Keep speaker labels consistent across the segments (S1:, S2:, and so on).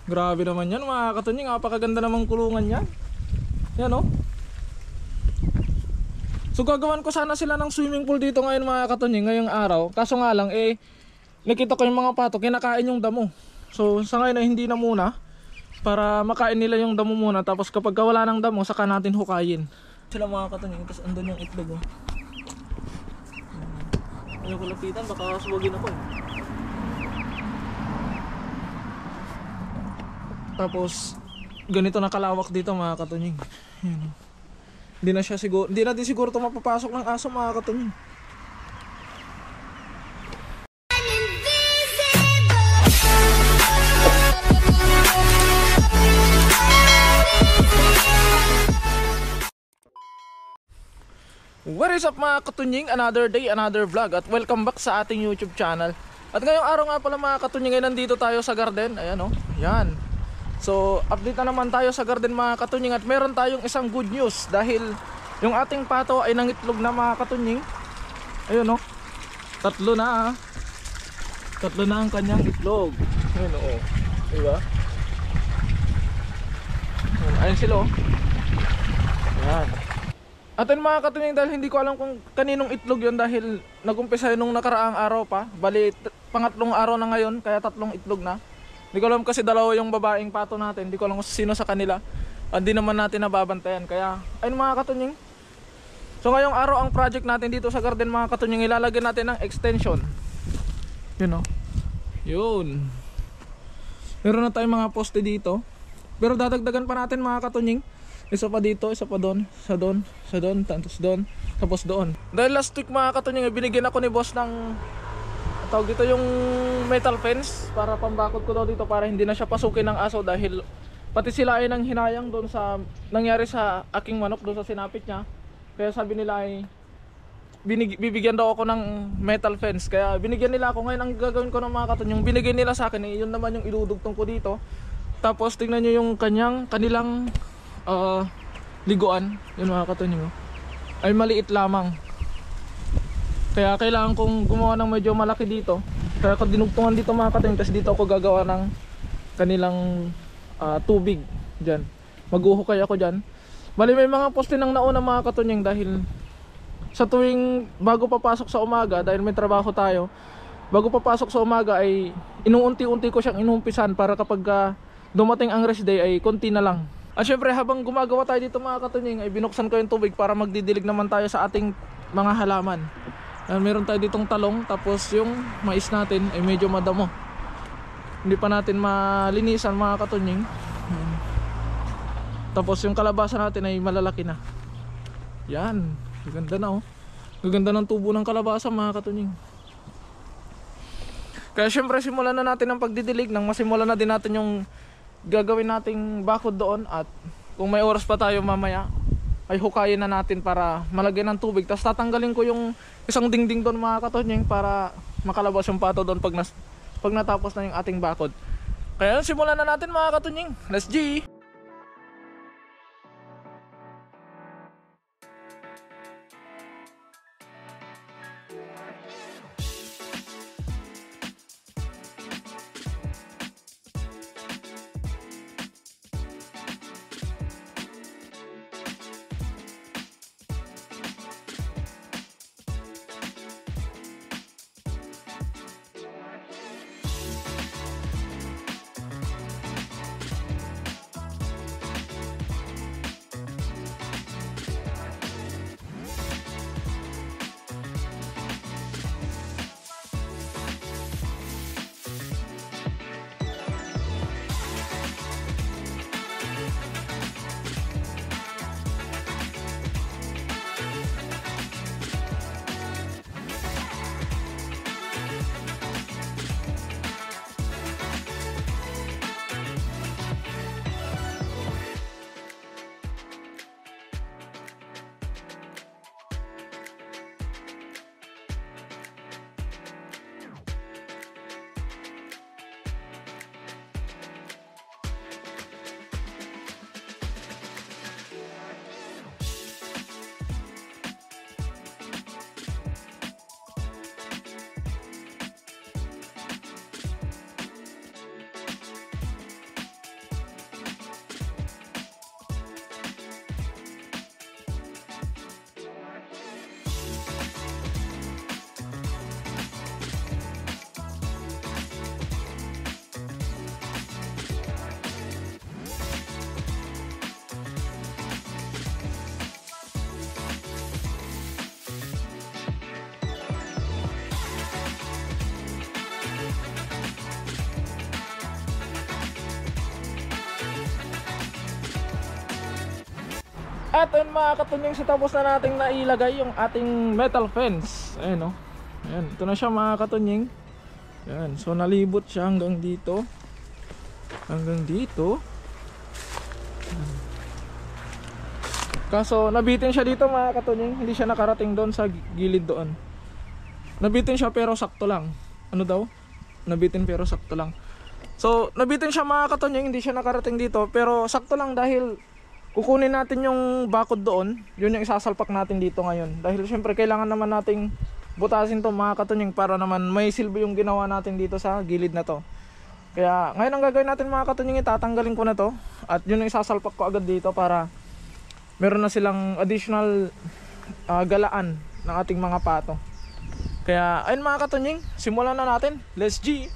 S1: Grabe naman yan mga katunying. Napakaganda namang kulungan yan. Yan o. So gagawan ko sana sila ng swimming pool dito ngayon mga katunying, ngayong araw. Kaso nga lang nakita ko yung mga pato kinakain yung damo. So sa ngayon ay hindi na muna, para makain nila yung damo muna. Tapos kapag wala ng damo saka natin hukayin sila mga katunying. Tapos andun yung itlog oh. Ayaw ko lapitan, baka suwagin ako eh. Tapos ganito na kalawak dito mga katunying. Yan. Hindi na din siguro ito mapapasok ng aso mga katunying. What is up mga katunying? Another day, another vlog. At welcome back sa ating YouTube channel. At ngayong araw nga pala mga katunying ay nandito tayo sa garden. Ayan o, yan. So update na naman tayo sa garden mga katunying. At meron tayong isang good news. Dahil yung ating pato ay nangitlog na mga katunying. Ayun o, tatlo na ang kanyang itlog. Ayun o, diba? Ayun sila o. Ayan. At yun mga katunying, dahil hindi ko alam kung kaninong itlog yun, dahil nagumpisa yun nung nakaraang araw pa. Bali pangatlong araw na ngayon, kaya tatlong itlog na. Hindi ko alam kasi dalawa yung babaeng pato natin. Hindi ko alam kung sino sa kanila. Hindi naman natin nababantayan. Kaya ayun mga katunying. So ngayong araw ang project natin dito sa garden mga katunying, ilalagyan natin ng extension. Yun o. Yun. Meron na tayong mga poste dito. Pero dadagdagan pa natin mga katunying. Isa pa dito, isa pa doon, sa doon, tapos doon. Dahil last week mga katunying, binigyan ako ni boss ng tawag dito yung metal fence para pambakod ko daw dito para hindi na siya pasukin ng aso, dahil pati sila ay nang hinayang doon sa nangyari sa aking manok doon sa sinapit niya. Kaya sabi nila ay bibigyan daw ako ng metal fence. Kaya binigyan nila ako. Ngayon ang gagawin ko ng mga katunying, binigyan nila sa akin, yun naman yung idudugtong ko dito. Tapos tingnan nyo yung kanilang liguan, yun mga katunying, ay maliit lamang. Kaya kailangan kong gumawa ng medyo malaki dito. Kaya ako dinugtungan dito mga katunying. Tapos dito ako gagawa ng kanilang tubig dyan. Maghuhukay ako dyan. Bali may mga poste nang nauna mga katunying, dahil sa tuwing bago papasok sa umaga, dahil may trabaho tayo, bago papasok sa umaga ay inuunti-unti ko siyang inumpisan para kapag dumating ang rest day ay konti na lang. At syempre habang gumagawa tayo dito mga katunying, ay binuksan ko yung tubig para magdidilig naman tayo sa ating mga halaman. Meron tayo ditong talong, tapos yung mais natin ay medyo madamo. Hindi pa natin malinisan mga katunying. Tapos yung kalabasa natin ay malalaki na. Yan, gaganda na oh. Gaganda ng tubo ng kalabasa mga katunying. Kaya syempre simulan na natin ang pagdidilig, nang masimulan na din natin yung gagawin nating bakod doon. At kung may oras pa tayo mamaya ay hukayin na natin para malagyan ng tubig. Tapos tatanggalin ko yung isang dingding doon mga katunying para makalabas yung pato doon pag natapos na yung ating bakod. Kaya simulan na natin mga katunying. Let's G! At ayun mga katunying, sa tapos na nating nailagay yung ating metal fence. Ayan o. Ayan, ito na siya mga katunying. Ayan, so nalibot siya hanggang dito. Hanggang dito. Ayan. Kaso nabitin siya dito mga katunying. Hindi siya nakarating doon sa gilid doon. Nabitin siya pero sakto lang. Ano daw? Nabitin pero sakto lang. So nabitin siya mga katunying, hindi siya nakarating dito. Pero sakto lang dahil kukunin natin yung bakod doon. Yun yung isasalpak natin dito ngayon. Dahil syempre kailangan naman nating butasin to mga katunying para naman may silbi yung ginawa natin dito sa gilid na to. Kaya ngayon ang gagawin natin mga katunying, tatanggalin ko na to. At yun yung isasalpak ko agad dito para meron na silang additional galaan ng ating mga pato. Kaya ayun mga katunying, simulan na natin. Let's G!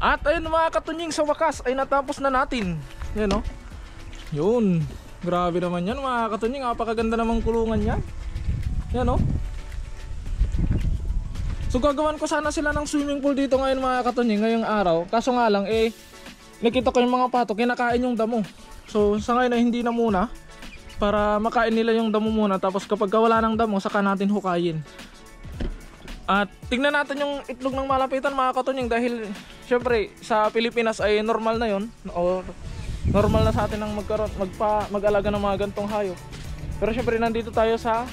S1: At ayun mga katunying, sa wakas ay natapos na natin. Yan o. Yun. Grabe naman yan mga katunying. Napakaganda namang kulungan yan. Yan o. So gagawan ko sana sila ng swimming pool dito ngayon mga katunying, ngayong araw. Kaso nga lang nakita ko yung mga pato kinakain yung damo. So sa ngayon ay hindi na muna, para makain nila yung damo muna. Tapos kapag wala ng damo, saka natin hukayin. At tingnan natin yung itlog ng malapitan mga katunying, dahil syempre sa Pilipinas ay normal na yon, o normal na sa atin ang mag-alaga ng mga gantong hayop. Pero syempre nandito tayo sa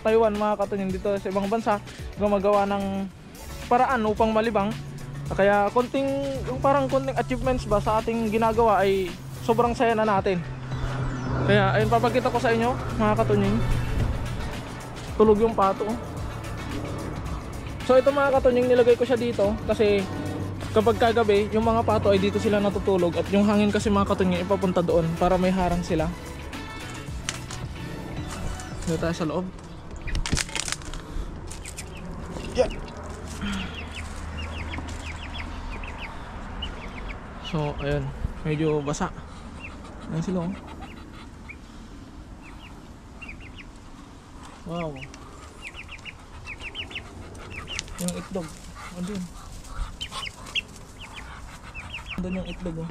S1: Taiwan mga katunying, dito sa ibang bansa gumagawa ng paraan upang malibang. Kaya parang konting achievements ba sa ating ginagawa ay sobrang saya na natin. Kaya ayun, papakita ko sa inyo mga katunying. Tulog yung pato. So ito mga katunying, nilagay ko siya dito kasi kapag kagabi yung mga pato ay dito sila natutulog at yung hangin kasi mga katunying ipapunta doon para may harang sila. Dito tayo sa loob. Yeah. So ayun, medyo basa. Ayan sila oh. Wow. Yung itlog. Andun. Andun yung itlog oh.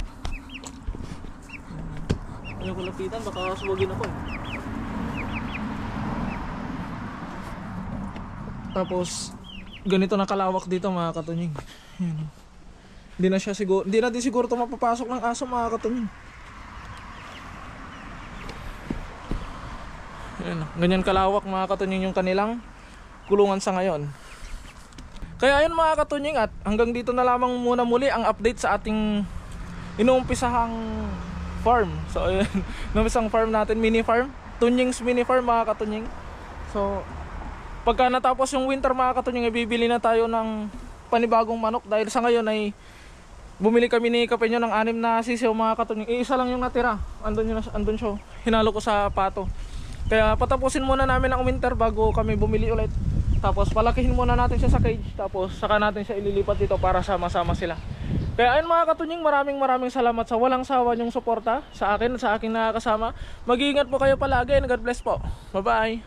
S1: Ayaw ko lapitan, baka suwagin ako eh. Tapos ganito na kalawak dito mga katunying. Ayan. Hindi na din siguro ito mapapasok ng aso mga katunying. Ayan, ganyan kalawak mga katunying yung kanilang kulungan sa ngayon. Kaya ayun mga katunying, at hanggang dito na lamang muna muli ang update sa ating inuumpisahang farm. So ayun, numisang farm natin, mini farm, Tunying's mini farm mga katunying. So pagka natapos yung winter mga katunying, bibili na tayo ng panibagong manok dahil sa ngayon ay bumili kami ni Kapenyo ng 6 na sisiw mga katunying. Isa lang yung natira. Andun siya. Hinalo ko sa pato. Kaya patapusin muna namin ang winter bago kami bumili ulit. Tapos palakihin muna natin siya sa cage. Tapos saka natin siya ililipat dito para sama-sama sila. Kaya ayun mga katunying, maraming salamat sa walang sawa niyong suporta sa akin at sa aking nakakasama. Mag-iingat po kayo palagi and God bless po. Bye bye.